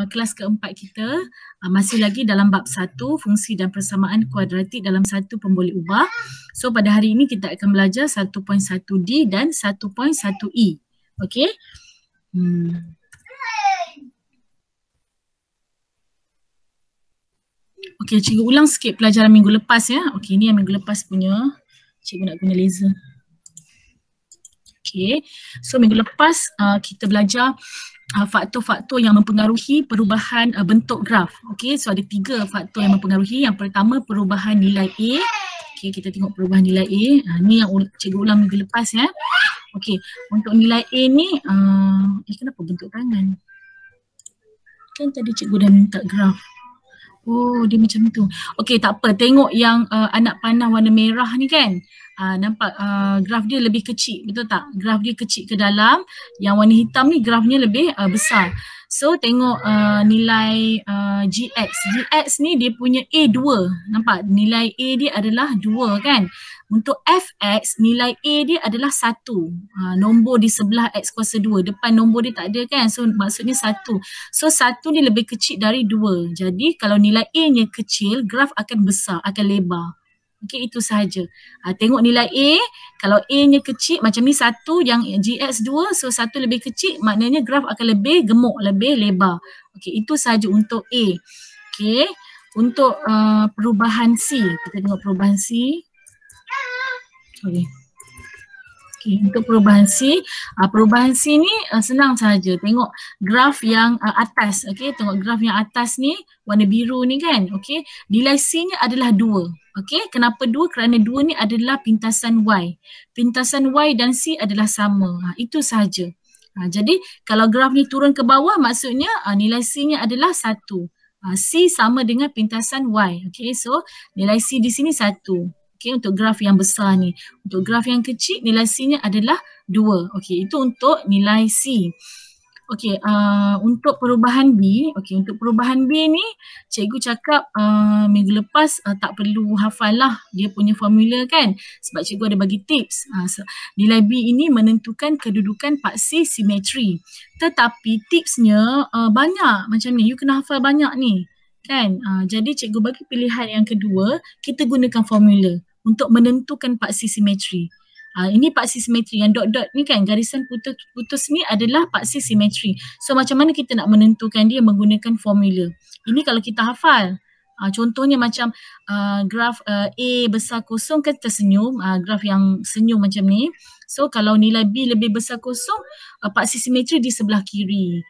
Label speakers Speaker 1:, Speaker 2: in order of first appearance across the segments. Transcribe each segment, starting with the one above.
Speaker 1: kelas keempat kita, masih lagi dalam bab 1, fungsi dan persamaan kuadratik dalam satu pemboleh ubah. So pada hari ini kita akan belajar 1.1D dan 1.1E. Okey. Okey, cikgu ulang sikit pelajaran minggu lepas ya. Okey, ni yang minggu lepas punya. Cikgu nak guna laser. Okay, so minggu lepas kita belajar faktor-faktor yang mempengaruhi perubahan bentuk graf. Okay, so ada 3 faktor yang mempengaruhi. Yang pertama perubahan nilai A. Okay, kita tengok perubahan nilai A. Ni yang cikgu ulang minggu lepas ya. Okay, untuk nilai A ni, kenapa bentuk tangan? Kan tadi cikgu dah minta graf. Oh, dia macam tu. Okay, tak apa. Tengok yang anak panah warna merah ni kan. Nampak graf dia lebih kecil, betul tak? Graf dia kecil ke dalam, yang warna hitam ni grafnya lebih besar. So tengok nilai GX. GX ni dia punya A 2. Nampak? Nilai A dia adalah 2 kan? Untuk FX, nilai A dia adalah 1. Nombor di sebelah X kuasa 2. Depan nombor dia tak ada kan? So maksudnya 1. So 1 ni lebih kecil dari 2. Jadi kalau nilai A nya kecil, graf akan besar, akan lebar. Okey, itu sahaja. Tengok nilai A, kalau A nya kecil macam ni 1, yang GX 2, so 1 lebih kecil, maknanya graf akan lebih gemuk, lebih lebar. Okey, itu sahaja untuk A. Okey, untuk perubahan C, kita tengok perubahan C. Sorry. Okay, untuk perubahan C ni senang sahaja. Tengok graf yang atas. Okay, tengok graf yang atas ni warna biru ni kan. Okay, nilai C nya adalah 2. Okay, kenapa 2? Kerana 2 ni adalah pintasan Y. Pintasan Y dan C adalah sama. Itu sahaja. Jadi kalau graf ni turun ke bawah, maksudnya nilai C nya adalah 1. C sama dengan pintasan Y. Okay, so nilai C di sini 1. Okay, untuk graf yang besar ni. Untuk graf yang kecil, nilai C nya adalah 2. Okay, itu untuk nilai C. Okay, untuk perubahan B, okay, untuk perubahan B ni, cikgu cakap minggu lepas tak perlu hafal lah dia punya formula kan. Sebab cikgu ada bagi tips. Nilai B ini menentukan kedudukan paksi simetri. Tetapi tipsnya banyak macam ni. You kena hafal banyak ni. Kan? Jadi cikgu bagi pilihan yang kedua, kita gunakan formula untuk menentukan paksi simetri. Ini paksi simetri yang dot-dot ni kan, garisan putus ni adalah paksi simetri. So macam mana kita nak menentukan dia menggunakan formula. Ini kalau kita hafal. Contohnya macam graf A besar kosong kan tersenyum, graf yang senyum macam ni. So kalau nilai B lebih besar kosong, paksi simetri di sebelah kiri.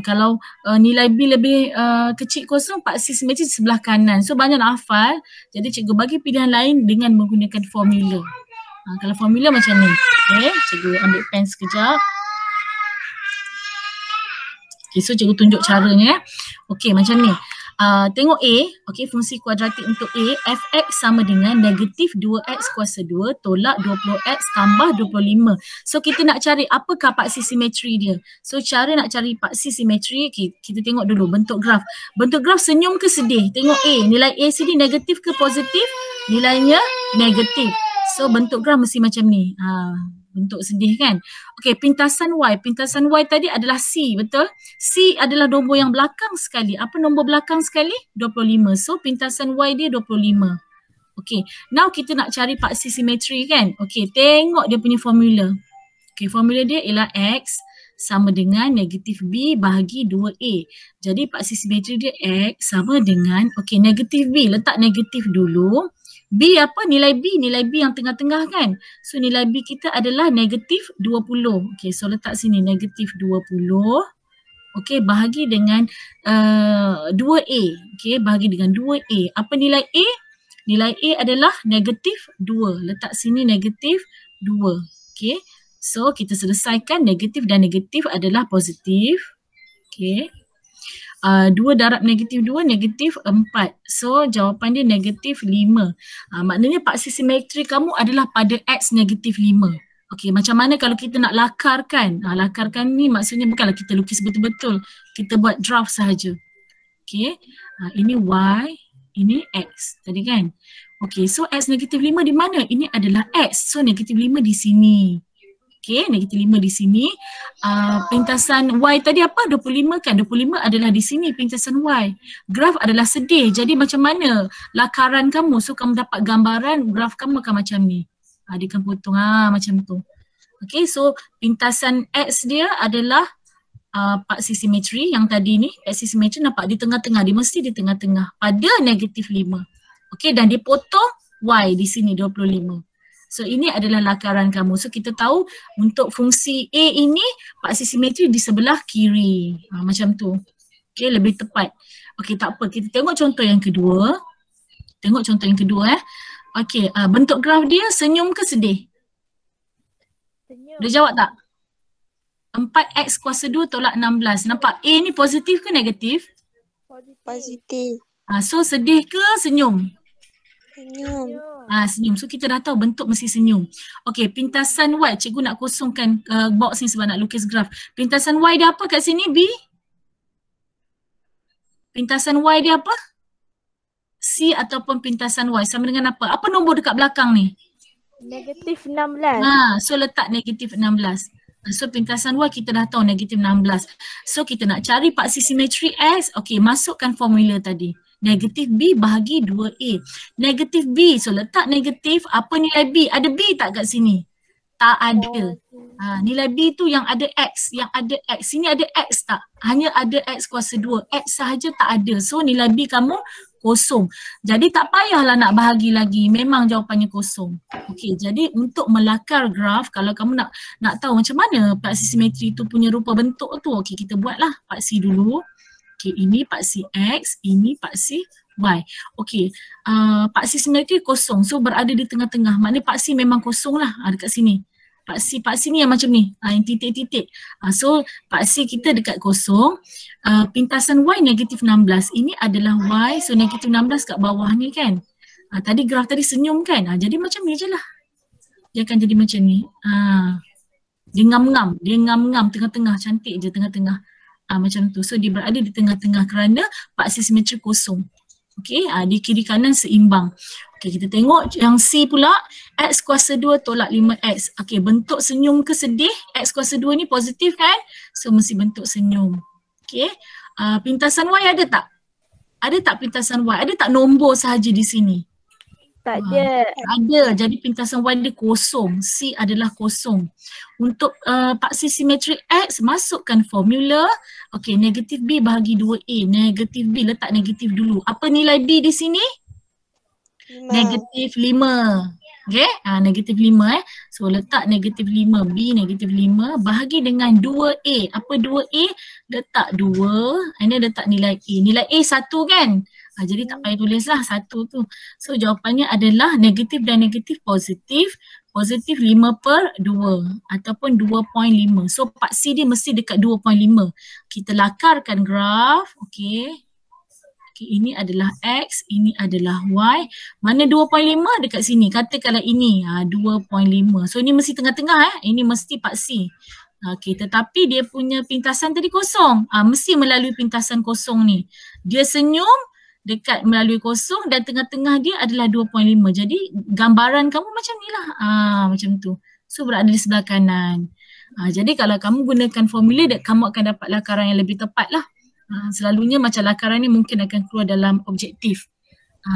Speaker 1: Kalau nilai B lebih kecil kosong, paksi simetri di sebelah kanan. So banyak nak hafal. Jadi cikgu bagi pilihan lain dengan menggunakan formula. Kalau formula macam ni. Okay, cikgu ambil pen sekejap. Okay, so cikgu tunjuk caranya. Okay, macam ni. Tengok A, okay, fungsi kuadratik untuk A, fx sama dengan negatif 2x kuasa 2 tolak 20x tambah 25. So kita nak cari apakah paksi simetri dia. So cara nak cari paksi simetri, okay, kita tengok dulu bentuk graf. Bentuk graf senyum ke sedih? Tengok A, nilai A sini negatif ke positif? Nilainya negatif. So bentuk graf mesti macam ni. Bentuk sedih kan. Okey, pintasan Y. Pintasan Y tadi adalah C, betul? C adalah nombor yang belakang sekali. Apa nombor belakang sekali? 25. So pintasan Y dia 25. Okey, now kita nak cari paksi simetri kan. Okey, tengok dia punya formula. Okey, formula dia ialah X sama dengan negatif B bahagi 2A. Jadi paksi simetri dia X sama dengan, okey, negatif B. Letak negatif dulu. B apa? Nilai B. Nilai B yang tengah-tengah kan. So nilai B kita adalah negatif 20. Okay, so letak sini negatif 20. Okay, bahagi dengan 2A. Okay, bahagi dengan 2A. Apa nilai A? Nilai A adalah negatif 2. Letak sini negatif 2. Okay, so kita selesaikan negatif dan negatif adalah positif. Okay. 2 darab negatif 2, negatif 4. So jawapan dia negatif 5. Maknanya paksi simetri kamu adalah pada X negatif 5. Okey, macam mana kalau kita nak lakarkan? Lakarkan ni maksudnya bukanlah kita lukis betul-betul. Kita buat draft sahaja. Okey, ini Y, ini X tadi kan. Okey, so X negatif 5 di mana? Ini adalah X. So negatif 5 di sini. Okay, negatif 5 di sini. Pintasan Y tadi apa? 25 kan? 25 adalah di sini pintasan Y. Graf adalah sedih. Jadi macam mana lakaran kamu? So kamu dapat gambaran graf kamu akan macam ni. Dia akan potong macam tu. Okay, so pintasan X dia adalah paksi simetri yang tadi ni. Paksi simetri nampak di tengah-tengah. Dia mesti di tengah-tengah pada negatif 5. Okay, dan dia potong Y di sini 25. So ini adalah lakaran kamu. So kita tahu untuk fungsi A ini paksi simetri di sebelah kiri. Macam tu. Okay, lebih tepat. Okay, tak apa. Kita tengok contoh yang kedua. Okay, bentuk graf dia senyum ke sedih?
Speaker 2: Senyum.
Speaker 1: Dia jawab tak? 4x kuasa 2 tolak 16. Nampak A ni positif ke negatif?
Speaker 3: Positif.
Speaker 1: So sedih ke senyum?
Speaker 3: Senyum.
Speaker 1: Senyum. So kita dah tahu bentuk mesti senyum. Okey, pintasan Y. Cikgu nak kosongkan box ni sebab nak lukis graf. Pintasan Y dia apa kat sini B? Pintasan Y dia apa? C ataupun pintasan Y sama dengan apa? Apa nombor dekat belakang ni?
Speaker 2: Negatif 16.
Speaker 1: So letak negatif 16. So pintasan Y kita dah tahu negatif 16. So kita nak cari paksi simetri X. Okey, masukkan formula tadi. Negatif B bahagi 2A. Negatif B, so letak negatif, apa nilai B? Ada B tak kat sini? Tak ada. Nilai B tu yang ada X, Sini ada X tak? Hanya ada X kuasa 2. X sahaja tak ada. So nilai B kamu kosong. Jadi tak payahlah nak bahagi lagi. Memang jawapannya kosong. Okey, jadi untuk melakar graf, kalau kamu nak tahu macam mana paksi simetri tu punya rupa bentuk tu, okey kita buatlah paksi dulu. Okay, ini paksi X, ini paksi Y. Okay, paksi simetri kosong. So berada di tengah-tengah. Maknanya paksi memang kosong lah dekat sini. Paksi ni yang macam ni, yang titik-titik. So paksi kita dekat kosong. Pintasan Y negatif 16. Ini adalah Y, so negatif 16 kat bawah ni kan. Tadi graf tadi senyum kan. Jadi macam ni je lah. Dia akan jadi macam ni. Dia ngam-ngam, tengah-tengah, cantik je tengah-tengah. Macam tu. So dia berada di tengah-tengah kerana paksi simetri kosong. Okey, di kiri kanan seimbang. Okey, kita tengok yang C pula, X kuasa 2 tolak 5X. Okey, bentuk senyum ke sedih? X kuasa 2 ni positif kan? So mesti bentuk senyum. Okey, pintasan Y ada tak? Ada tak pintasan Y? Ada tak nombor sahaja di sini?
Speaker 2: Tak ada.
Speaker 1: Ada, jadi pintasan Y dia kosong. C adalah kosong. Untuk paksi simetri X, masukkan formula. Okey, negatif B bahagi 2A. Negatif B, letak negatif dulu. Apa nilai B di sini?
Speaker 3: 5.
Speaker 1: Negatif 5. Okey, negatif 5 So letak negatif 5, B negatif 5 bahagi dengan 2A. Apa 2A? Letak 2, and then letak nilai A. Nilai A 1 kan? Jadi tak payah tulislah 1 tu. So jawapannya adalah negatif dan negatif positif. Positif 5/2 ataupun 2.5. So paksi dia mesti dekat 2.5. Kita lakarkan graf. Okey. Okay, ini adalah X, ini adalah Y. Mana 2.5 dekat sini? Katakanlah ini 2.5. So ini mesti tengah-tengah Ini mesti paksi. Okey, tetapi dia punya pintasan tadi kosong. Mesti melalui pintasan kosong ni. Dia senyum dekat melalui kosong dan tengah-tengah dia adalah 2.5. Jadi gambaran kamu macam ni lah. Macam tu. So berada di sebelah kanan. Jadi kalau kamu gunakan formula, kamu akan dapat lakaran yang lebih tepat lah. Selalunya macam lakaran ni mungkin akan keluar dalam objektif.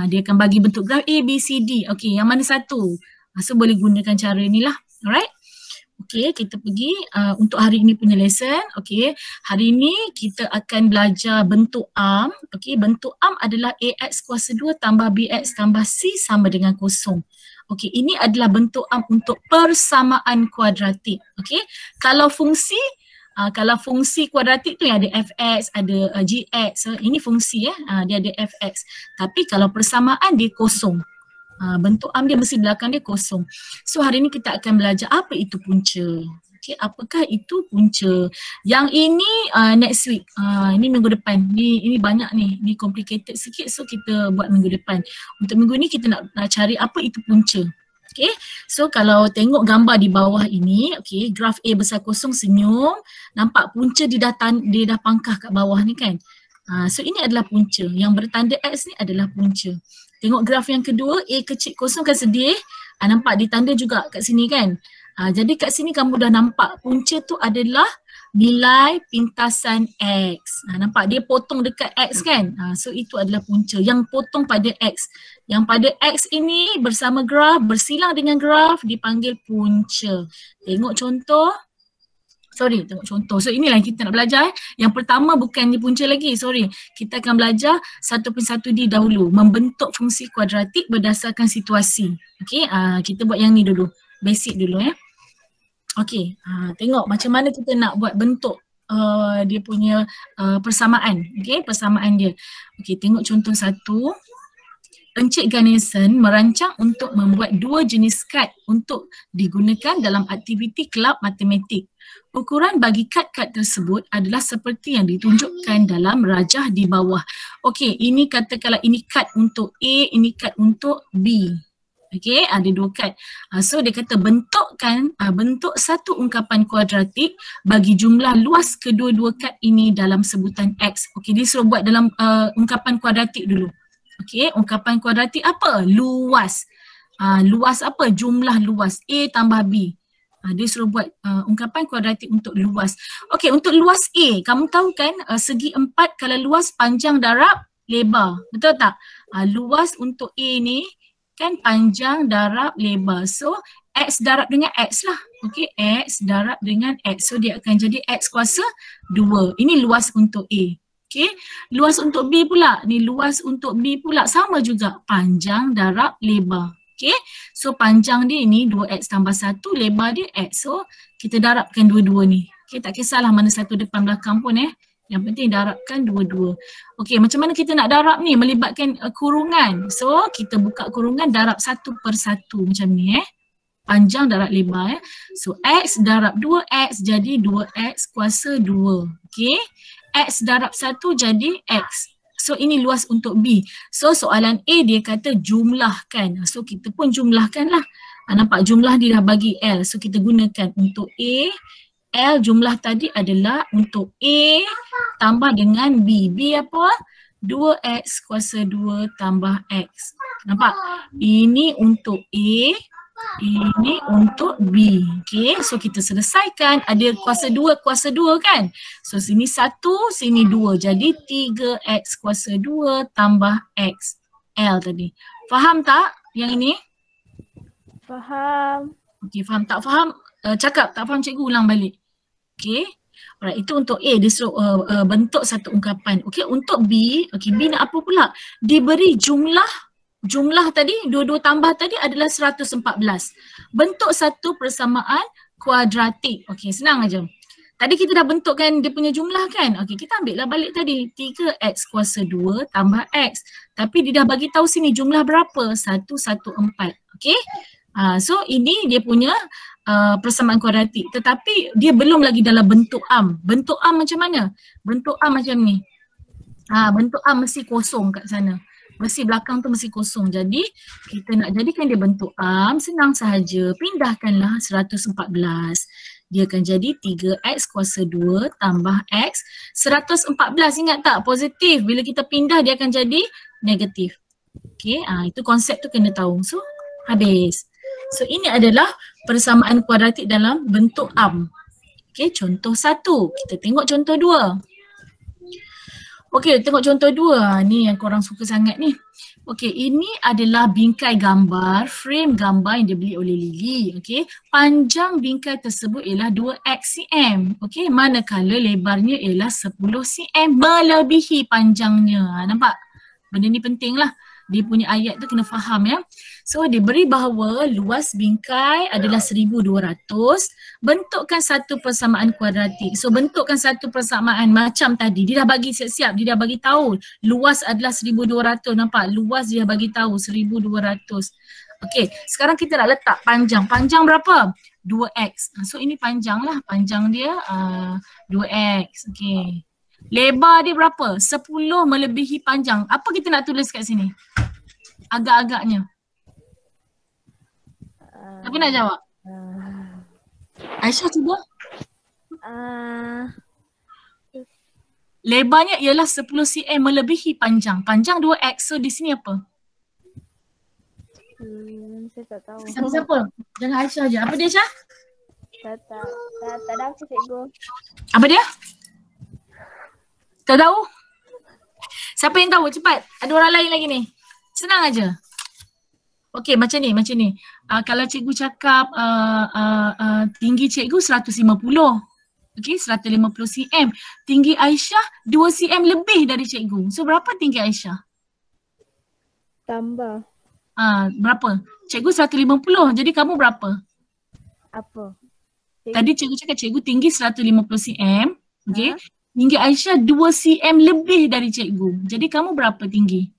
Speaker 1: Dia akan bagi bentuk graf A, B, C, D. Okey, yang mana satu? So boleh gunakan cara ni lah. Alright? Okey, kita pergi untuk hari ini punya lesson. Okey, hari ini kita akan belajar bentuk arm. Okey, bentuk arm adalah AX kuasa 2 tambah BX tambah C sama dengan kosong. Okey, ini adalah bentuk arm untuk persamaan kuadratik. Okey, kalau fungsi kuadratik tu yang ada fx, ada gx. So ini fungsi dia ada fx. Tapi kalau persamaan dia kosong. Bentuk arm dia mesti belakang dia kosong. So hari ni kita akan belajar apa itu punca. Okay, apakah itu punca? Yang ini next week. Ini minggu depan. Ini banyak ni. Ni complicated sikit, so kita buat minggu depan. Untuk minggu ni kita nak cari apa itu punca. Okay, so kalau tengok gambar di bawah ini, okay, graf A besar kosong senyum, nampak punca dia dah pangkah kat bawah ni kan. So ini adalah punca, yang bertanda X ni adalah punca. Tengok graf yang kedua, A kecil kosong kan sedih, nampak ditanda juga kat sini kan. Jadi kat sini kamu dah nampak punca tu adalah nilai pintasan X. Nampak dia potong dekat X kan? So itu adalah punca yang potong pada X. Yang pada X ini bersama graf, bersilang dengan graf dipanggil punca. Tengok contoh. Tengok contoh. So inilah yang kita nak belajar. Yang pertama bukan ni punca lagi, Kita akan belajar 1.1D dahulu. Membentuk fungsi kuadratik berdasarkan situasi. Okay, kita buat yang ni dulu. Basic dulu Okey, tengok macam mana kita nak buat bentuk dia punya persamaan. Okey, persamaan dia. Okey, tengok contoh 1. Encik Ganesan merancang untuk membuat 2 jenis kad untuk digunakan dalam aktiviti kelab matematik. Ukuran bagi kad-kad tersebut adalah seperti yang ditunjukkan dalam rajah di bawah. Okey, ini katakanlah ini kad untuk A, ini kad untuk B. Okey, ada 2 kad. So dia kata bentuk satu ungkapan kuadratik bagi jumlah luas kedua-dua kad ini dalam sebutan X. Okey, dia suruh buat dalam ungkapan kuadratik dulu. Okey, ungkapan kuadratik apa? Luas. Luas apa? Jumlah luas A tambah B. Dia suruh buat ungkapan kuadratik untuk luas. Okey, untuk luas A, kamu tahu kan segi 4 kalau luas panjang darab lebar. Betul tak? Luas untuk A ni kan panjang darab lebar. So X darab dengan X lah. Okey, X darab dengan X. So dia akan jadi X kuasa 2. Ini luas untuk A. Okey, luas untuk B pula. Ni luas untuk B pula sama juga panjang darab lebar. Okey, so panjang dia ni 2X tambah 1, lebar dia X. So kita darabkan dua-dua ni. Okey, tak kisahlah mana satu depan belakang pun Yang penting darabkan dua-dua. Okey, macam mana kita nak darab ni? Melibatkan kurungan. So kita buka kurungan, darab 1 per 1 macam ni Panjang darab lebar So X darab 2X jadi 2X kuasa 2. Okey, X darab 1 jadi X. So ini luas untuk B. So soalan A dia kata jumlahkan. So kita pun jumlahkan lah. Nampak jumlah dia dah bagi L. So kita gunakan untuk A. L jumlah tadi adalah untuk A tambah dengan B. B apa? 2X kuasa 2 tambah X. Nampak? Ini untuk A, ini untuk B. Okay, so kita selesaikan. Ada kuasa 2 kan? So sini 1, sini 2. Jadi 3X kuasa 2 tambah X. L tadi. Faham tak yang ini?
Speaker 2: Faham.
Speaker 1: Okay, faham tak faham? Cakap tak faham cikgu ulang balik. Okay. Alright, itu untuk A, dia suruh bentuk satu ungkapan. Okay, untuk B, B nak apa pula? Diberi jumlah tadi, dua-dua tambah tadi adalah 114. Bentuk satu persamaan kuadratik. Okay, senang aja. Tadi kita dah bentukkan dia punya jumlah kan? Okay, kita ambil lah balik tadi. 3X kuasa 2 tambah X. Tapi dia dah bagi tahu sini jumlah berapa? 114. Okay. So ini dia punya persamaan kuadratik, tetapi dia belum lagi dalam bentuk am. Bentuk am macam mana? Bentuk am macam ni. Bentuk am mesti kosong kat sana. Mesti belakang tu mesti kosong. Jadi kita nak jadikan dia bentuk am, senang sahaja. Pindahkanlah 114. Dia akan jadi 3X kuasa 2 tambah X. 114 ingat tak? Positif. Bila kita pindah dia akan jadi negatif. Okay, itu konsep tu kena tahu. So habis. So ini adalah persamaan kuadratik dalam bentuk am. Okey, contoh 1. Kita tengok contoh 2. Okey, tengok contoh 2. Ni yang korang suka sangat ni. Okey, ini adalah bingkai gambar, frame gambar yang dibeli oleh Lily. Okey, panjang bingkai tersebut ialah 2x cm. Okey, manakala lebarnya ialah 10 cm melebihi panjangnya. Nampak? Benda ni penting lah. Dia punya ayat tu kena faham ya. So diberi bahawa luas bingkai adalah 1200. Bentukkan satu persamaan kuadratik. So bentukkan satu persamaan macam tadi. Dia dah bagi siap-siap. Dia dah bagi tahu luas adalah 1200. Nampak? Luas dia bagi tahu 1200. Okey, sekarang kita nak letak panjang. Panjang berapa? 2x. So ini panjang lah. Panjang dia 2x. Okey. Lebar dia berapa? 10 melebihi panjang. Apa kita nak tulis kat sini? Agak-agaknya. Siapa nak jawab? Aisyah cuba. Lebarnya ialah 10 cm melebihi panjang. Panjang 2x. So di sini apa?
Speaker 2: Saya tak tahu.
Speaker 1: Siapa-siapa? Jangan Aisyah je. Apa dia Aisyah?
Speaker 2: Tak tahu cikgu.
Speaker 1: Apa dia? Tak tahu? Siapa yang tahu? Cepat. Ada orang lain lagi ni. Senang aja. Okey, macam ni. Kalau cikgu cakap tinggi cikgu 150. Okey, 150 cm. Tinggi Aisyah 2 cm lebih dari cikgu. So berapa tinggi Aisyah?
Speaker 2: Tambah.
Speaker 1: Berapa? Cikgu 150. Jadi kamu berapa?
Speaker 2: Apa?
Speaker 1: Tadi cikgu cakap cikgu tinggi 150 cm. Okey. Tinggi Aisyah 2 cm lebih dari cikgu. Jadi kamu berapa tinggi?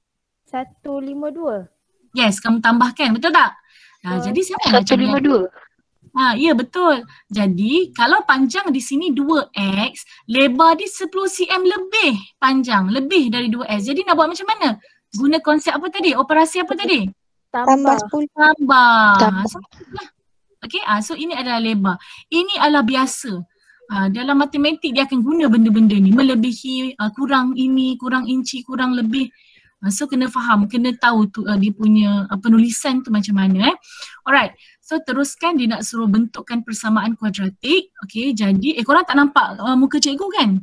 Speaker 2: 152.
Speaker 1: Yes, kamu tambahkan. Betul tak? Jadi siapa nak cakap?
Speaker 4: 152.
Speaker 1: Ya betul. Jadi kalau panjang di sini 2x, lebar dia 10 cm lebih panjang. Lebih dari 2x. Jadi nak buat macam mana? Guna konsep apa tadi? Operasi apa tadi?
Speaker 3: Tambah 10.
Speaker 1: Tambah. Okay, so ini adalah lebar. Ini adalah biasa. Dalam matematik dia akan guna benda-benda ni. Melebihi, kurang ini, kurang inci, kurang lebih. So kena faham, kena tahu tu dia punya penulisan tu macam mana. Alright, so teruskan dia nak suruh bentukkan persamaan kuadratik. Okay, jadi korang tak nampak muka cikgu kan?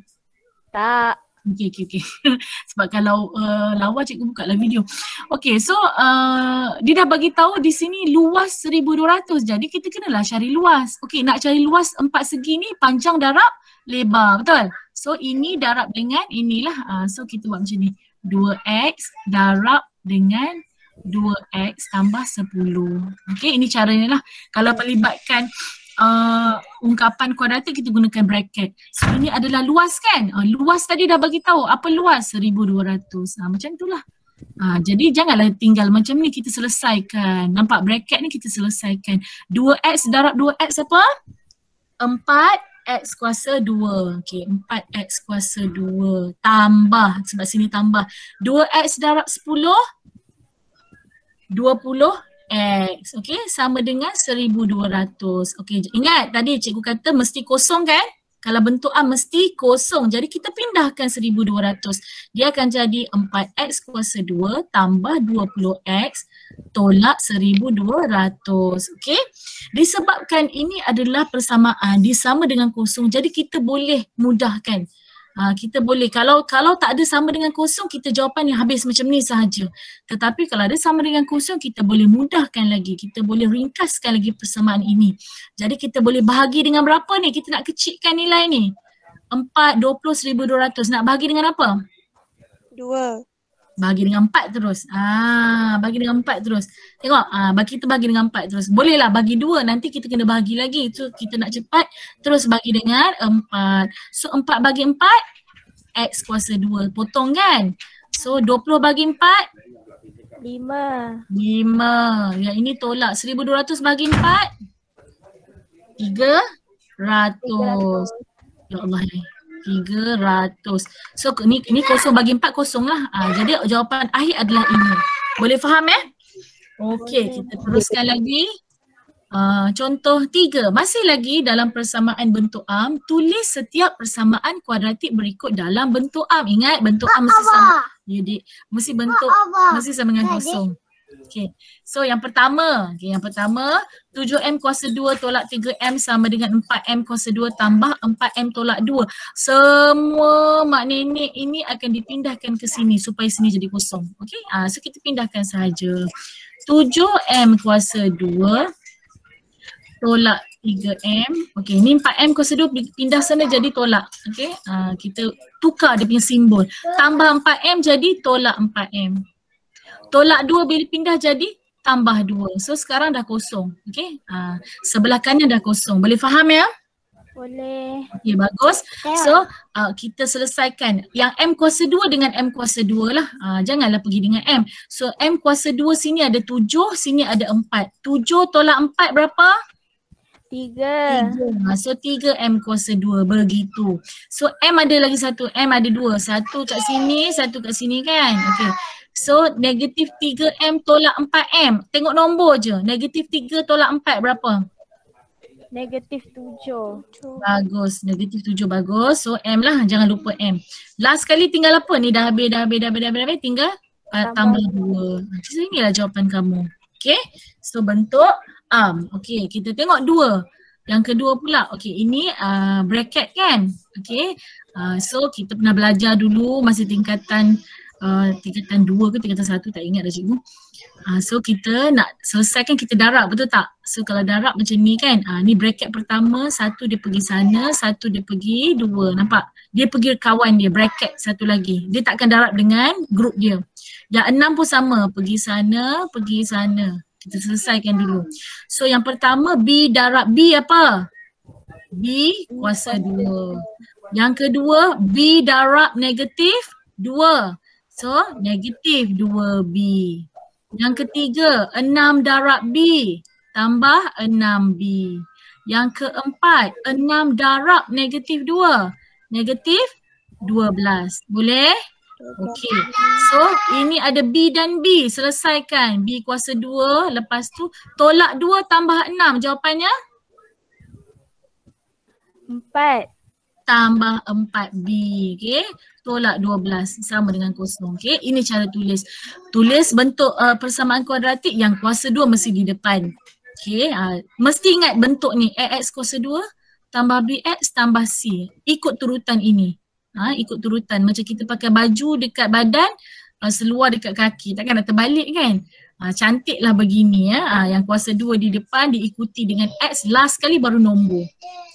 Speaker 2: Tak.
Speaker 1: Okay. Sebab kalau lawa cikgu buka lah video. Okay, so dia dah bagi tahu di sini luas 1200. Jadi kita kenalah cari luas. Okay, nak cari luas 4 segi ni panjang darab lebar. Betul? So ini darab dengan inilah. So kita buat macam ni. 2x darab dengan 2x tambah 10. Okay, ini caranya lah. Kalau melibatkan ungkapan kuadratik kita gunakan bracket. So ini adalah luas kan? Luas tadi dah bagi tahu. Apa luas? 1200. Macam itulah. Jadi janganlah tinggal macam ni, kita selesaikan. Nampak bracket ni kita selesaikan. 2x darab 2x apa? 4x kuasa 2. Okay, 4x kuasa 2 tambah, sebab sini tambah 2x darab 10 20x. Okay, sama dengan 1200. Okay, ingat tadi cikgu kata mesti kosong kan? Kalau bentuk A mesti kosong. Jadi kita pindahkan 1200. Dia akan jadi 4x kuasa 2 tambah 20x tolak 1200. Okey. Disebabkan ini adalah persamaan, dia sama dengan kosong. Jadi kita boleh mudahkan. Kita boleh, kalau tak ada sama dengan kosong, kita jawapan yang habis macam ni sahaja. Tetapi kalau ada sama dengan kosong, kita boleh mudahkan lagi. Kita boleh ringkaskan lagi persamaan ini. Jadi kita boleh bahagi dengan berapa ni? Kita nak kecilkan nilai ni. 4, 20, 1200. Nak bahagi dengan apa?
Speaker 3: 2.
Speaker 1: Bagi dengan 4 terus. Bagi dengan 4 terus. Tengok, kita bagi dengan 4 terus. Boleh lah bagi 2, nanti kita kena bahagi lagi. So kita nak cepat, terus bagi dengan 4. So 4 bagi 4, x kuasa 2. Potong kan? So 20 bagi 4,
Speaker 2: 5.
Speaker 1: 5. Yang ini tolak. 1200 bagi 4, 300. Ya Allah ni. 300. So ni kosong bagi 4 kosong lah. Jadi jawapan akhir adalah ini. Boleh faham Okey, kita teruskan lagi. Contoh 3. Masih lagi dalam persamaan bentuk am. Tulis setiap persamaan kuadratik berikut dalam bentuk am. Ingat bentuk am mesti sama. Jadi mesti bentuk mesti sama dengan kosong. Okay, so yang pertama 7m kuasa 2 tolak 3m sama dengan 4m kuasa 2 tambah 4m tolak 2. Semua mak nenek ini akan dipindahkan ke sini supaya sini jadi kosong. Okay, so kita pindahkan sahaja. 7m kuasa 2 tolak 3m. Okay, ni 4m kuasa 2 pindah sana jadi tolak. Okay, kita tukar dia punya simbol. Tambah 4m jadi tolak 4m. Tolak 2 bila pindah jadi tambah 2. So sekarang dah kosong. Okay. Sebelah kanan dah kosong. Boleh faham
Speaker 2: Boleh.
Speaker 1: Okay, bagus. So kita selesaikan. Yang m kuasa 2 dengan m kuasa 2 lah. Janganlah pergi dengan m. So m kuasa 2 sini ada 7, sini ada 4. 7 tolak 4 berapa?
Speaker 2: 3.
Speaker 1: So 3m kuasa 2 begitu. So m ada lagi satu. M ada 2. Satu kat sini, satu kat sini kan. Okay. So negatif 3m tolak 4m. Tengok nombor je. Negatif 3 tolak 4 berapa?
Speaker 2: Negatif 7.
Speaker 1: Bagus. Negatif 7 bagus. So m lah. Jangan lupa m. Last kali tinggal apa ni? Dah habis. Tinggal tambah 2. So inilah jawapan kamu. Okay. So bentuk am. Okay. Kita tengok 2. Yang kedua pula, okey ini bracket kan. Okey. So kita pernah belajar dulu masa tingkatan 2 ke tingkatan 1, tak ingat dah cikgu. So kita nak selesaikan, kita darab, betul tak? So kalau darab macam ni kan, ni bracket pertama, satu dia pergi sana, satu dia pergi dua, nampak? Dia pergi kawan dia, bracket satu lagi. Dia takkan darab dengan group dia. Yang 6 pun sama, pergi sana, pergi sana. Kita selesaikan dulu. So yang pertama B darab B apa? B kuasa 2. Yang kedua B darab negatif 2. So negatif 2B. Yang ketiga 6 darab B tambah 6B. Yang keempat 6 darab negatif 2. Negatif 12. Boleh? Okey. So ini ada B dan B. Selesaikan. B kuasa 2. Lepas tu tolak 2 tambah 6. Jawapannya?
Speaker 2: 4.
Speaker 1: Tambah 4B. Okay. Tolak 12 sama dengan kosong. Okay. Ini cara tulis. Tulis bentuk persamaan kuadratik yang kuasa 2 mesti di depan. Okay. Mesti ingat bentuk ni. AX kuasa 2 tambah BX tambah C. Ikut turutan ini. Ikut turutan. Macam kita pakai baju dekat badan, seluar dekat kaki. Takkan nak terbalik kan? Cantiklah begini ya. Yang kuasa 2 di depan diikuti dengan X, last kali baru nombor.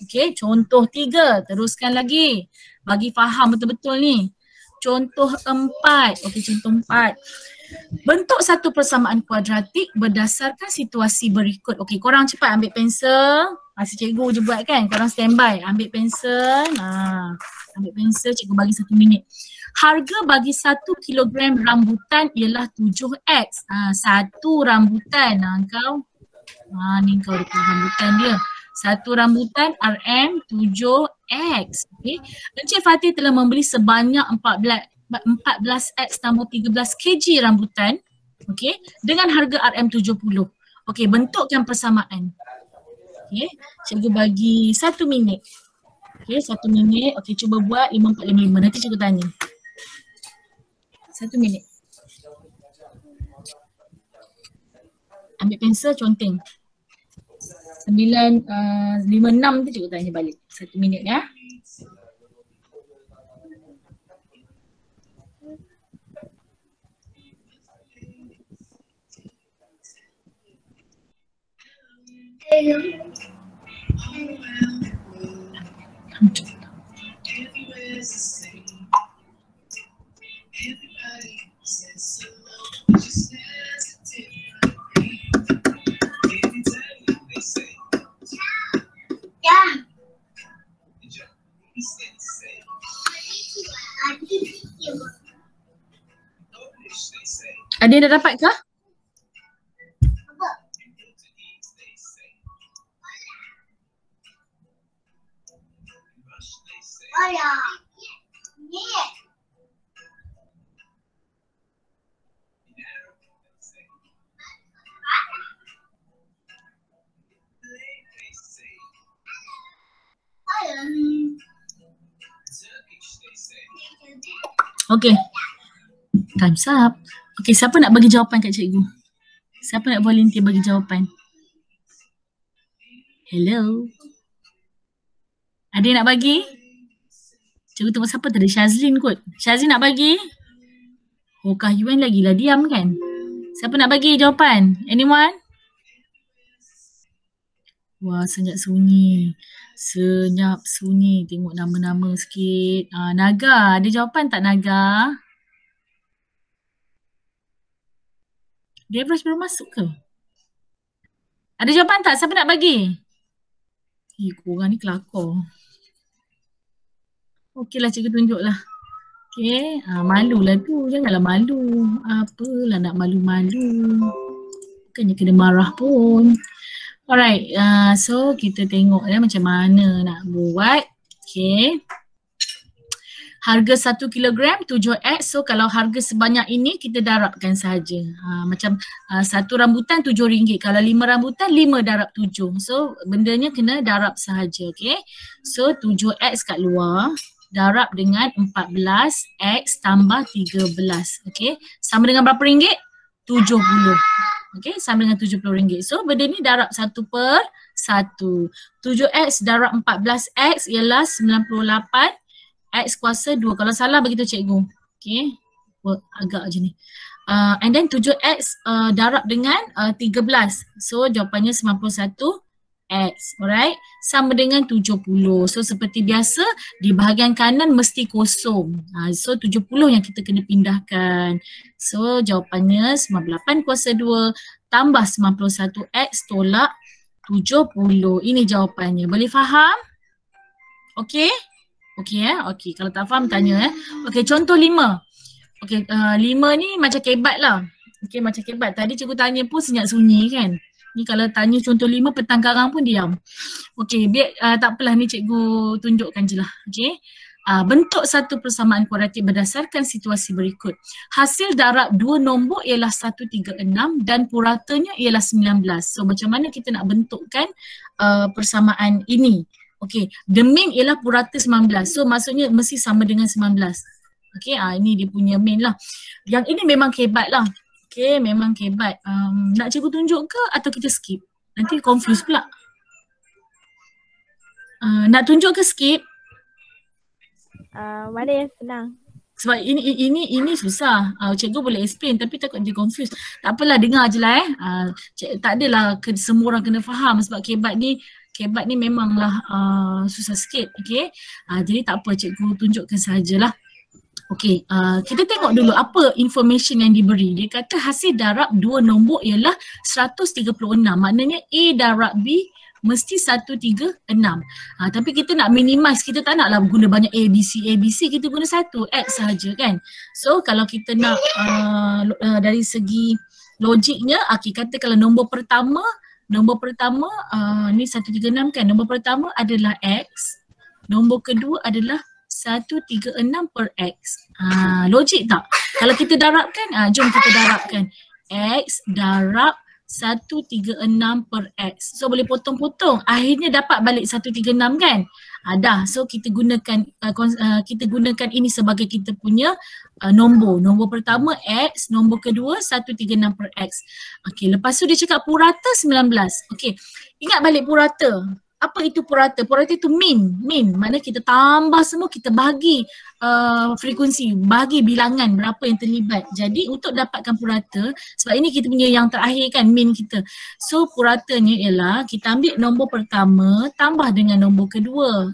Speaker 1: Okey, contoh 3. Teruskan lagi. Bagi faham betul-betul ni. Contoh 4. Okey, contoh 4. Bentuk satu persamaan kuadratik berdasarkan situasi berikut. Okey, korang cepat ambil pensel. Si cikgu je buat kan. Korang standby. Ambil pensel. Ambil pensel, cikgu bagi 1 minit. Harga bagi 1 kilogram rambutan ialah 7X. Satu rambutan. Kau. Ni kau ada rambutan dia. Satu rambutan RM 7X. Okay. Encik Fatih telah membeli sebanyak 14X tambah 13 kg rambutan. Okay. Dengan harga RM70. Okay, bentukkan persamaan. Okay. Cikgu bagi 1 minit. Okay, 1 minit. Okay, cuba buat 5455. Nanti cikgu tanya. 1 minit. Ambil pensel, conteng. 9.56 tu cikgu tanya balik. 1 minit ya. Ada yang dah dapat kah? Okay. Time's up. Okay, siapa nak bagi jawapan kat cikgu? Siapa nak volunteer bagi jawapan? Hello? Ada yang nak bagi? Cikgu tengok siapa tadi? Shazlin kot. Shazlin nak bagi? Oh, Kah Yuan lagilah diam kan? Siapa nak bagi jawapan? Anyone? Wah, senyap sunyi. Senyap sunyi. Tengok nama-nama sikit. Naga, ada jawapan tak Naga? Devras baru masuk ke? Ada jawapan tak? Siapa nak bagi? Korang ni kelakar. Okeylah, cikgu tunjuklah. Okey, malulah tu. Janganlah malu. Apalah nak malu-malu. Bukannya kena marah pun. Alright, so kita tengok macam mana nak buat. Okey. Harga 1 kilogram 7X. So kalau harga sebanyak ini kita darabkan sahaja. Macam satu rambutan RM7. Kalau 5 rambutan 5 darab 7. So bendanya kena darab sahaja. Okay. So 7X kat luar darab dengan 14X tambah 13. Okay. Sama dengan berapa ringgit? 70. Okey, sama dengan RM70. So benda ni darab 1/1. 7x darab 14x ialah 98 x kuasa 2. Kalau salah begitu cikgu. Okey. Agak je ni. And then 7x darab dengan 13. So jawapannya 91 X, alright, sama dengan 70. So seperti biasa di bahagian kanan mesti kosong. So 70 yang kita kena pindahkan. So jawapannya 98 kuasa 2 tambah 91 X tolak 70. Ini jawapannya. Boleh faham? Okey? Okey Okey, kalau tak faham tanya Okey, contoh 5. Okey, 5 ni macam kebat lah. Okey, macam kebat. Tadi cikgu tanya pun senyap sunyi kan. Ni kalau tanya contoh 5 petang karang pun diam. Okey, biar tak apalah ni cikgu tunjukkan je lah. Okey. Bentuk satu persamaan kuadratik berdasarkan situasi berikut. Hasil darab dua nombor ialah 136 dan puratanya ialah 19. So macam mana kita nak bentukkan persamaan ini? Okey, the mean ialah purata 19. So maksudnya mesti sama dengan 19. Okey, ini dia punya mean lah. Yang ini memang kebat lah. Okey, memang kebat. Nak cikgu tunjuk ke atau kita skip? Nanti confuse pula. Nak tunjuk ke skip?
Speaker 2: Mana yang senang?
Speaker 1: Sebab ini susah. Cikgu boleh explain tapi takut dia confuse. Tak apalah, dengar je lah tak adalah semua orang kena faham sebab kebat ni memanglah susah sikit. Okey. Jadi tak apa, cikgu tunjukkan sajalah. Okey, kita tengok dulu apa information yang diberi. Dia kata hasil darab dua nombor ialah 136. Maknanya A darab B mesti 136. Tapi kita nak minimize, kita tak naklah guna banyak ABC, kita guna satu, X sahaja kan. So kalau kita nak dari segi logiknya, kata kalau nombor pertama ni 136 kan. Nombor pertama adalah X, nombor kedua adalah 136 per X. Logik tak? Kalau kita darabkan, jom kita darabkan. X darab 136 per X. So boleh potong-potong. Akhirnya dapat balik 136 kan? Dah. So kita gunakan ini sebagai kita punya nombor. Nombor pertama X, nombor kedua 136 per X. Okey, lepas tu dia cakap purata 19. Okey, ingat balik purata. Apa itu purata? Purata itu mean. Mana kita tambah semua, kita bahagi frekuensi, bahagi bilangan berapa yang terlibat. Jadi untuk dapatkan purata, sebab ini kita punya yang terakhir kan, mean kita. So puratanya ialah kita ambil nombor pertama tambah dengan nombor kedua.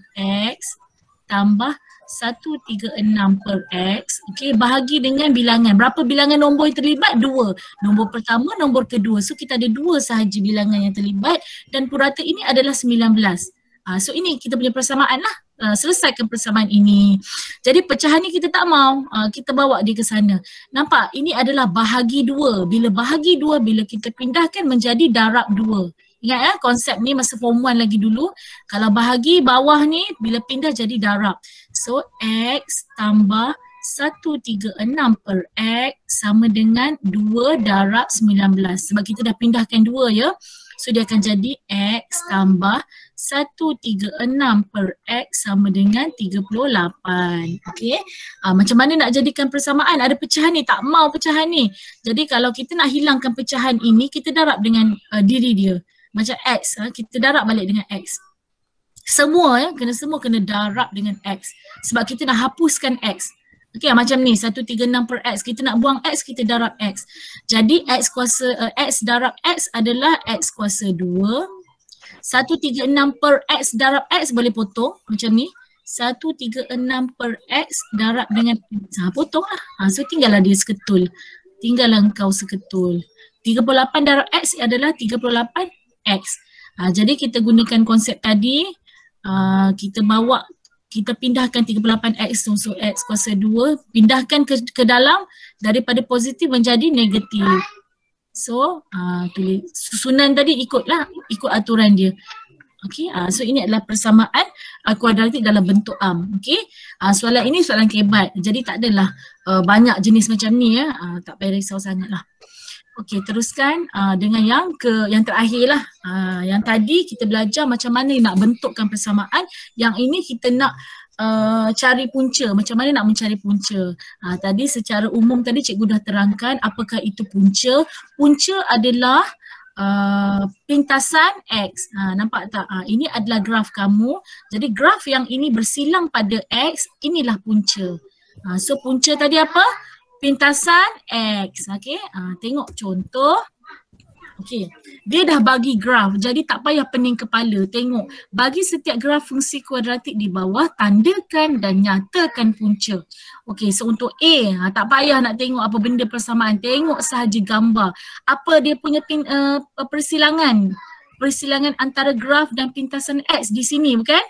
Speaker 1: X tambah 136 per X. Okey, bahagi dengan bilangan. Berapa bilangan nombor yang terlibat? 2. Nombor pertama, nombor kedua. So kita ada 2 sahaja bilangan yang terlibat dan purata ini adalah 19. So ini kita punya persamaan lah. Selesaikan persamaan ini. Jadi pecahan ni kita tak mau. Kita bawa dia ke sana. Nampak? Ini adalah bahagi 2. Bila bahagi 2, bila kita pindahkan menjadi darab 2. Ingat konsep ni masa form 1 lagi dulu. Kalau bahagi bawah ni bila pindah jadi darab. So X tambah 136 per X sama dengan 2 darab 19. Sebab kita dah pindahkan 2 ya. So dia akan jadi X tambah 136 per X sama dengan 38. Okey. Macam mana nak jadikan persamaan? Ada pecahan ni, tak mau pecahan ni. Jadi kalau kita nak hilangkan pecahan ini, kita darab dengan diri dia. Macam X, kita darab balik dengan X. Semua semua kena darab dengan X. Sebab kita nak hapuskan X. Okey, macam ni 136 per X. Kita nak buang X, kita darab X. Jadi X darab X adalah X kuasa 2. 136 per X darab X boleh potong macam ni. 136 per X darab dengan potong lah. So tinggallah dia seketul. Tinggallah engkau seketul. 38 darab X adalah 38 X. Jadi kita gunakan konsep tadi, kita pindahkan 38X so X kuasa 2, pindahkan ke dalam daripada positif menjadi negatif. So tulis susunan tadi ikut aturan dia. Okey, so ini adalah persamaan kuadratik dalam bentuk am. Okey, soalan ini soalan kebat. Jadi tak adalah banyak jenis macam ni ya. Tak payah risau sangatlah. Okey, teruskan dengan yang terakhir lah. Yang tadi kita belajar macam mana nak bentukkan persamaan. Yang ini kita nak cari punca. Macam mana nak mencari punca? Tadi secara umum tadi cikgu dah terangkan apakah itu punca. Punca adalah pintasan X. Nampak tak? Ini adalah graf kamu. Jadi graf yang ini bersilang pada X, inilah punca. So punca tadi apa? Pintasan X. Okay. Tengok contoh. Okey, dia dah bagi graf, jadi tak payah pening kepala. Tengok, bagi setiap graf fungsi kuadratik di bawah, tandakan dan nyatakan punca. Okey, so untuk A, tak payah nak tengok apa benda persamaan. Tengok sahaja gambar. Apa dia punya persilangan? Persilangan antara graf dan pintasan X di sini, bukan?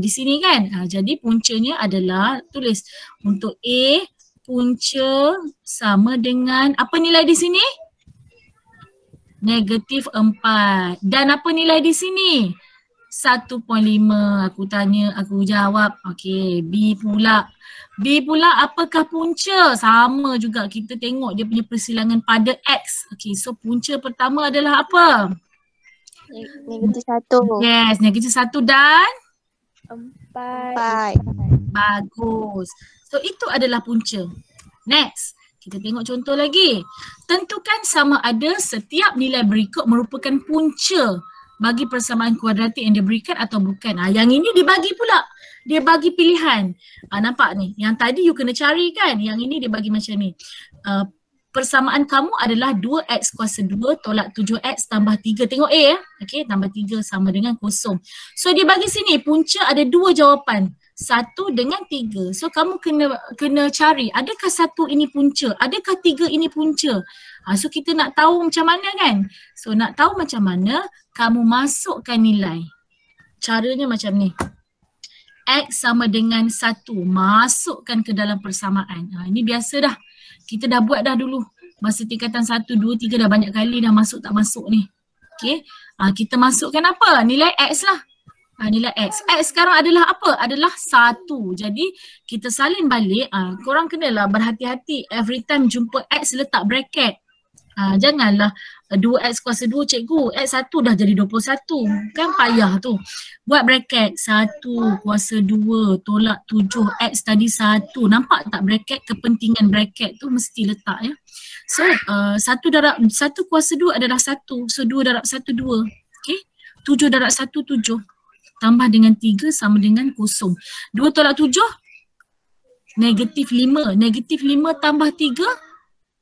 Speaker 1: Di sini kan? Jadi puncanya adalah, tulis untuk A, punca sama dengan, apa nilai di sini? Negatif 4. Dan apa nilai di sini? 1.5. Aku tanya, aku jawab. Okey, B pula. B pula apakah punca? Sama juga, kita tengok dia punya persilangan pada X. Okey, so punca pertama adalah apa?
Speaker 3: Negatif 1.
Speaker 1: Yes, negatif 1 dan
Speaker 2: 4.
Speaker 1: bagus. So itu adalah punca. Next. Kita tengok contoh lagi. Tentukan sama ada setiap nilai berikut merupakan punca bagi persamaan kuadratik yang diberikan atau bukan. Yang ini dibagi pula. Dia bagi pilihan. Nampak ni? Yang tadi you kena cari kan? Yang ini dia bagi macam ni. Persamaan kamu adalah 2x kuasa 2 tolak 7x tambah 3. Tengok A ya. Okey, tambah 3 sama dengan kosong. So dia bagi sini punca ada 2 jawapan. 1 dengan 3. So kamu kena cari, adakah 1 ini punca? Adakah 3 ini punca? So kita nak tahu macam mana kan? So nak tahu macam mana, kamu masukkan nilai. Caranya macam ni. X sama dengan 1. Masukkan ke dalam persamaan. Ini biasa dah. Kita dah buat dah dulu. Masa tingkatan 1, 2, 3 dah banyak kali dah masuk tak masuk ni. Okay. Kita masukkan apa? Nilai X lah. Nilai X. X sekarang adalah apa? Adalah 1. Jadi kita salin balik. Korang kenalah berhati-hati every time jumpa X letak bracket. Janganlah 2x kuasa 2 cikgu. X 1 dah jadi 21. Kan payah tu. Buat bracket 1 kuasa 2 tolak 7x tadi 1. Nampak tak bracket? Kepentingan bracket tu mesti letak ya. So 1 kuasa 2 adalah 1. So 2 darab 1 2. Okay. 7 darab 1 7. Tambah dengan 3 sama dengan kosong. 2 tolak 7, negatif 5. Negatif 5 tambah 3,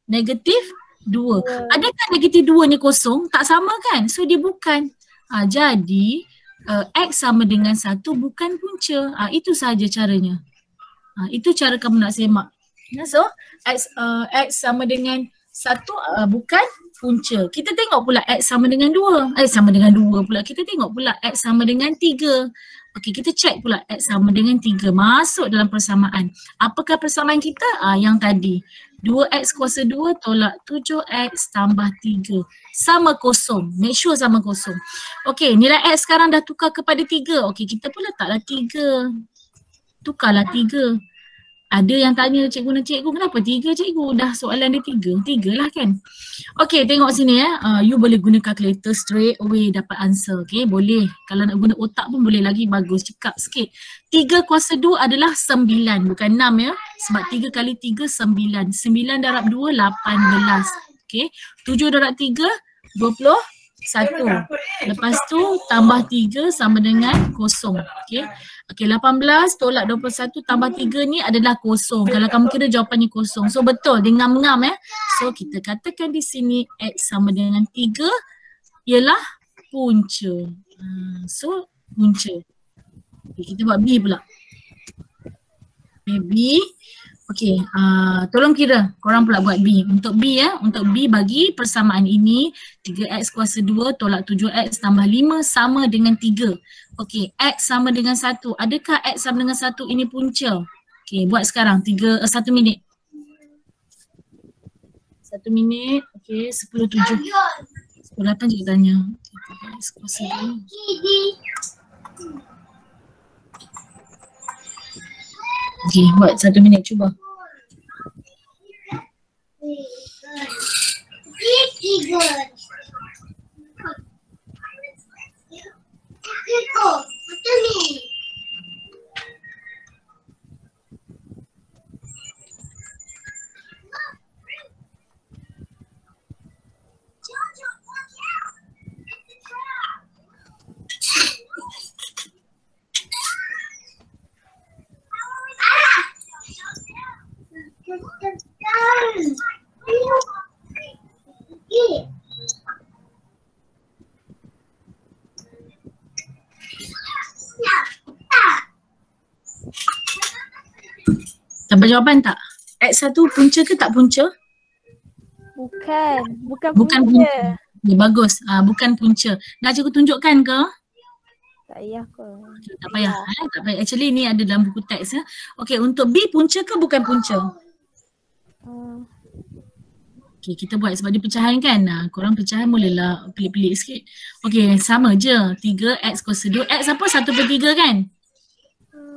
Speaker 1: negatif 2. Adakah negatif 2 ni kosong? Tak sama kan? So dia bukan. Jadi X sama dengan 1 bukan punca. Itu sahaja caranya. Itu cara kamu nak semak. So X sama dengan 1 bukan punca. Kita tengok pula X sama dengan 2. Sama dengan 2 pula. Kita tengok pula X sama dengan 3. Okey, kita check pula X sama dengan 3. Masuk dalam persamaan. Apakah persamaan kita? Yang tadi. 2x kuasa 2 tolak 7x tambah 3. Sama kosong. Make sure sama kosong. Okey, nilai X sekarang dah tukar kepada 3. Okey, kita pun letaklah 3. Tukarlah 3. Ada yang tanya cikgu kenapa 3 cikgu? Dah soalan dia 3. 3 lah kan. Okey, tengok sini ya. You boleh guna calculator straight away dapat answer. Okey, boleh. Kalau nak guna otak pun boleh lagi, bagus. Cekap sikit. 3 kuasa 2 adalah 9. Bukan 6 ya. Sebab 3 kali 3 9. 9 darab 2 18. Okey. 7 darab 3 21. Lepas tu tambah 3 sama dengan kosong. Okey. Okey, 18 tolak 21 tambah 3 ni adalah kosong. Kalau kamu kira jawapannya kosong. So betul, dia ngam-ngam ya. So kita katakan di sini X sama dengan 3 ialah punca. So punca. Okay, kita buat B pula. Okay, B. Okey, tolong kira. Korang pula buat B. Untuk B ya, untuk B bagi persamaan ini 3x kuasa 2 tolak 7x tambah 5 sama dengan 3. Okey, X sama dengan 1. Adakah X sama dengan 1 ini punca? Okey, buat sekarang. 1 minit. 1 minit. Okey, 10.7. 10.8 cikgu tanya. X kuasa 2. Okey, buat 1 minit cuba. Dapat jawapan tak? X1 punca ke tak punca?
Speaker 2: Bukan. Bukan
Speaker 1: Bukan
Speaker 2: punca.
Speaker 1: punca. Ya, bagus. Bukan punca. Nak cikgu tunjukkan ke?
Speaker 2: Tak payah ke?
Speaker 1: Okay, tak payah. Tak payah. Actually ni ada dalam buku teks ya. Okey, untuk B punca ke bukan punca? Okay, kita buat sebab dia pecahan kan. Korang pecahan bolehlah pelik-pelik sikit. Okey, sama je. 3x kuasa 2. X apa? 1/3 kan?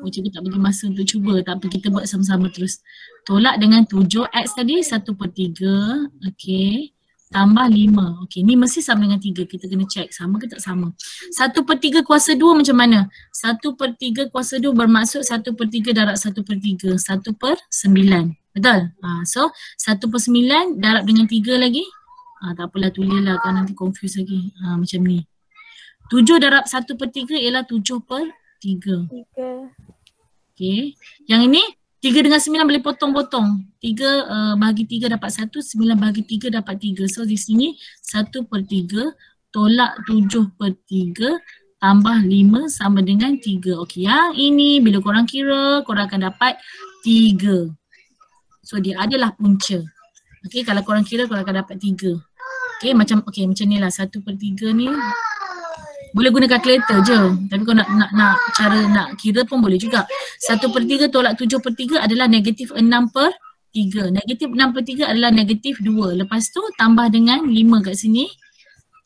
Speaker 1: Cikgu tak bagi masa untuk cuba. Tak apa, kita buat sama-sama terus. Tolak dengan 7x tadi 1/3. Okey. Tambah 5. Okey, ni mesti sama dengan 3. Kita kena check sama ke tak sama. 1/3 kuasa 2 macam mana? 1/3 kuasa 2 bermaksud 1/3 darab 1/3. 1/9. Betul? So 1/9 darab dengan 3 lagi. Tak apalah, tulislah kan nanti confuse lagi. Macam ni. 7 darab 1/3 ialah 7/3.
Speaker 2: 3.
Speaker 1: Okey. Yang ini 3 dengan 9 boleh potong-potong. 3 bahagi 3 dapat 1, 9 bahagi 3 dapat 3. So di sini 1/3 tolak 7/3 tambah 5 sama dengan 3. Okey, yang ini bila korang kira korang akan dapat 3. So dia adalah punca. Okey, kalau korang kira korang akan dapat 3. Okey, macam ni lah 1/3 ni. Boleh guna kalkulator je. Tapi kalau nak cara nak kira pun boleh juga. 1/3 tolak 7/3 adalah negatif 6/3. Negatif 6/3 adalah negatif 2. Lepas tu tambah dengan 5 kat sini.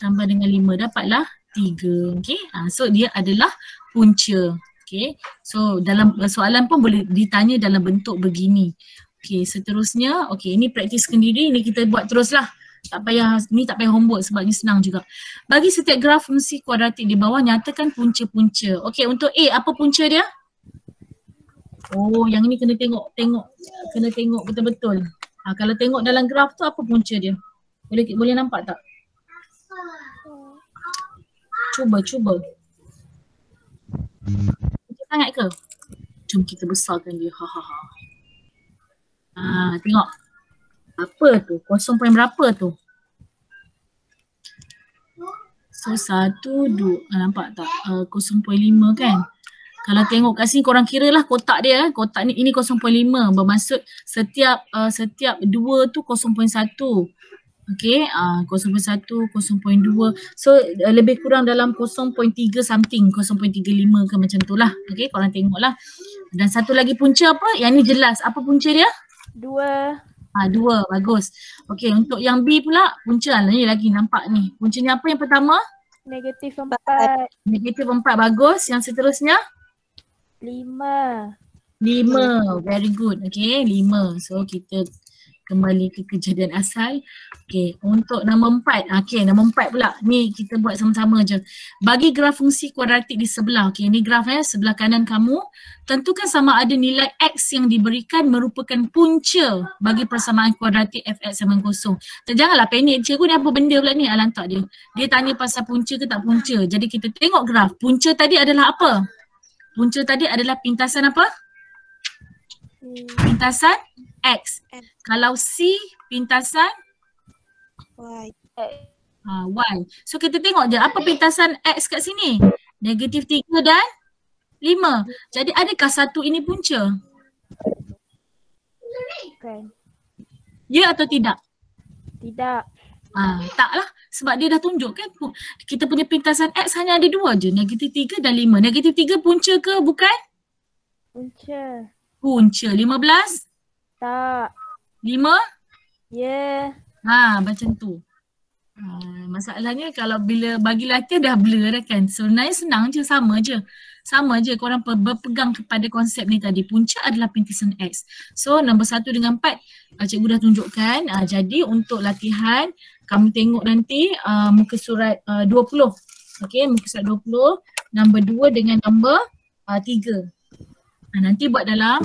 Speaker 1: Tambah dengan 5 dapatlah 3. Okay. So dia adalah punca. Okay. So dalam soalan pun boleh ditanya dalam bentuk begini. Okay, seterusnya. Okay, ini praktis sendiri. Ini kita buat teruslah. Tak payah homework sebab ni senang juga. Bagi setiap graf fungsi kuadratik di bawah, nyatakan punca-punca. Okey, untuk A, apa punca dia? Oh, yang ni kena tengok betul-betul. Kalau tengok dalam graf tu apa punca dia? Boleh nampak tak? Cuba. Kecil sangat ke? Jom kita besarkan dia. Tengok. Apa tu? 0 point berapa tu? So 1, 2, nampak tak? 0.5 kan? Kalau tengok kat sini korang kira lah kotak dia. Kotak ni ini 0.5 bermaksud setiap 2 tu 0.1. Okay, 0.1, 0.2. So lebih kurang dalam 0.3 something, 0.35 ke macam tu lah. Okay, korang tengok lah. Dan satu lagi punca apa? Yang ni jelas. Apa punca dia?
Speaker 2: 2.
Speaker 1: 2, bagus. Okey, untuk yang B pula, punca ni lagi nampak ni. Puncanya apa yang pertama?
Speaker 2: Negatif 4.
Speaker 1: Negatif 4, bagus. Yang seterusnya?
Speaker 2: 5.
Speaker 1: Very good. Okey, 5. So kita kembali ke kejadian asal. Okey, untuk nombor 4. Okey, nombor 4 pula. Ni kita buat sama-sama je. Bagi graf fungsi kuadratik di sebelah. Okey, ni grafnya sebelah kanan kamu. Tentukan sama ada nilai X yang diberikan merupakan punca bagi persamaan kuadratik Fx sama 0. Janganlah panik. Cikgu ni apa benda pula ni? Lantak dia. Dia tanya pasal punca ke tak punca. Jadi kita tengok graf. Punca tadi adalah apa? Punca tadi adalah pintasan apa? Pintasan X. Kalau C pintasan
Speaker 3: Y.
Speaker 1: Y. So kita tengok je apa pintasan X kat sini. Negatif 3 dan 5. Jadi adakah satu ini punca?
Speaker 2: Bukan.
Speaker 1: Ya atau tidak?
Speaker 2: Tidak.
Speaker 1: Taklah. Sebab dia dah tunjuk kan kita punya pintasan X hanya ada 2 je. Negatif 3 dan 5. Negatif 3 punca ke bukan?
Speaker 2: Punca.
Speaker 1: Punca. 15?
Speaker 2: Tak.
Speaker 1: 5?
Speaker 2: Ya.
Speaker 1: Macam tu. Masalahnya kalau bila bagi latihan dah blur dah kan. Sebenarnya senang je, sama je korang berpegang kepada konsep ni tadi. Punca adalah pintasan X. So nombor 1 dengan 4 cikgu dah tunjukkan. Jadi untuk latihan kamu tengok nanti muka surat 20. Okey, muka surat 20. Nombor 2 dengan nombor 3. Nanti buat dalam